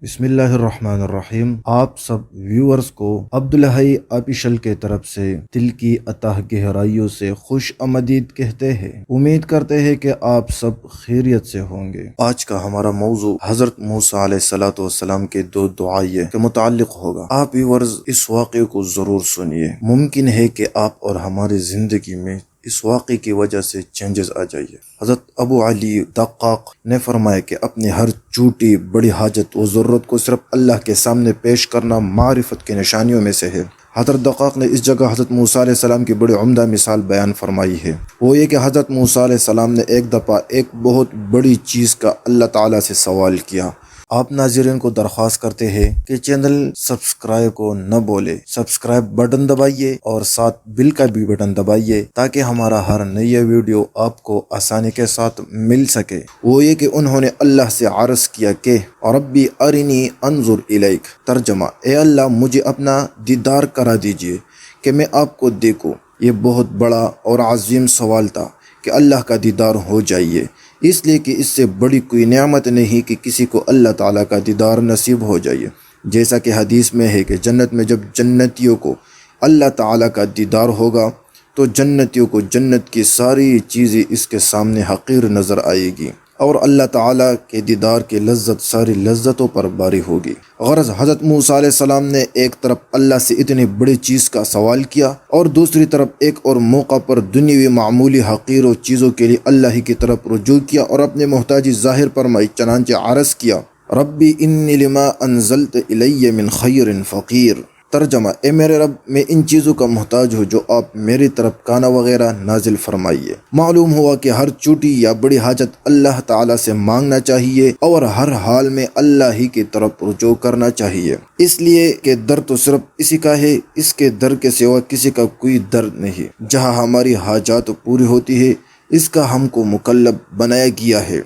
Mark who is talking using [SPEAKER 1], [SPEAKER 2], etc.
[SPEAKER 1] بسم اللہ الرحمن الرحیم۔ آپ سب ویورز کو عبدالحی آفیشل کے طرف سے دل کی اتہ گہرائیوں سے خوش آمدید کہتے ہیں۔ امید کرتے ہیں کہ آپ سب خیریت سے ہوں گے۔ آج کا ہمارا موضوع حضرت موسیٰ علیہ السلام کے دو دعائیں کے متعلق ہوگا۔ آپ ویورز اس واقعے کو ضرور سنیے۔ ممکن ہے کہ آپ اور ہماری زندگی میں اس واقعے کی وجہ سے چینجز آ جائیے۔ حضرت ابو علی دقاق نے فرمایا کہ اپنی ہر چھوٹی بڑی حاجت و ضرورت کو صرف اللہ کے سامنے پیش کرنا معرفت کی نشانیوں میں سے ہے۔ حضرت دقاق نے اس جگہ حضرت موسیٰ علیہ السلام کی بڑی عمدہ مثال بیان فرمائی ہے۔ وہ یہ کہ حضرت موسیٰ علیہ السلام نے ایک دفعہ ایک بہت بڑی چیز کا اللہ تعالیٰ سے سوال کیا۔ آپ ناظرین کو درخواست کرتے ہیں کہ چینل سبسکرائب کو نہ بولے، سبسکرائب بٹن دبائیے اور ساتھ بل کا بھی بٹن دبائیے تاکہ ہمارا ہر نئی ویڈیو آپ کو آسانی کے ساتھ مل سکے۔ وہ یہ کہ انہوں نے اللہ سے عرض کیا کہ ربی ارنی انظر الیک، ترجمہ اے اللہ مجھے اپنا دیدار کرا دیجئے کہ میں آپ کو دیکھوں۔ یہ بہت بڑا اور عظیم سوال تھا کہ اللہ کا دیدار ہو جائے، اس لیے کہ اس سے بڑی کوئی نعمت نہیں کہ کسی کو اللہ تعالیٰ کا دیدار نصیب ہو جائے۔ جیسا کہ حدیث میں ہے کہ جنت میں جب جنتیوں کو اللہ تعالیٰ کا دیدار ہوگا تو جنتیوں کو جنت کی ساری چیزیں اس کے سامنے حقیر نظر آئے گی اور اللہ تعالیٰ کے دیدار کی لذت ساری لذتوں پر باری ہوگی۔ غرض حضرت موسیٰ علیہ السلام نے ایک طرف اللہ سے اتنی بڑی چیز کا سوال کیا اور دوسری طرف ایک اور موقع پر دنیاوی معمولی حقیر چیزوں کے لیے اللہ ہی کی طرف رجوع کیا اور اپنے محتاجی ظاہر فرمائی، چنانچہ عرض کیا ربی انی لما انزلت الی من خیر فقیر، ترجمہ اے میرے رب میں ان چیزوں کا محتاج ہوں جو آپ میری طرف کانا وغیرہ نازل فرمائیے۔ معلوم ہوا کہ ہر چھوٹی یا بڑی حاجت اللہ تعالیٰ سے مانگنا چاہیے اور ہر حال میں اللہ ہی کی طرف رجوع کرنا چاہیے، اس لیے کہ در تو صرف اسی کا ہے، اس کے در کے سوا کسی کا کوئی در نہیں۔ جہاں ہماری حاجات پوری ہوتی ہے اس کا ہم کو مکلف بنایا گیا ہے۔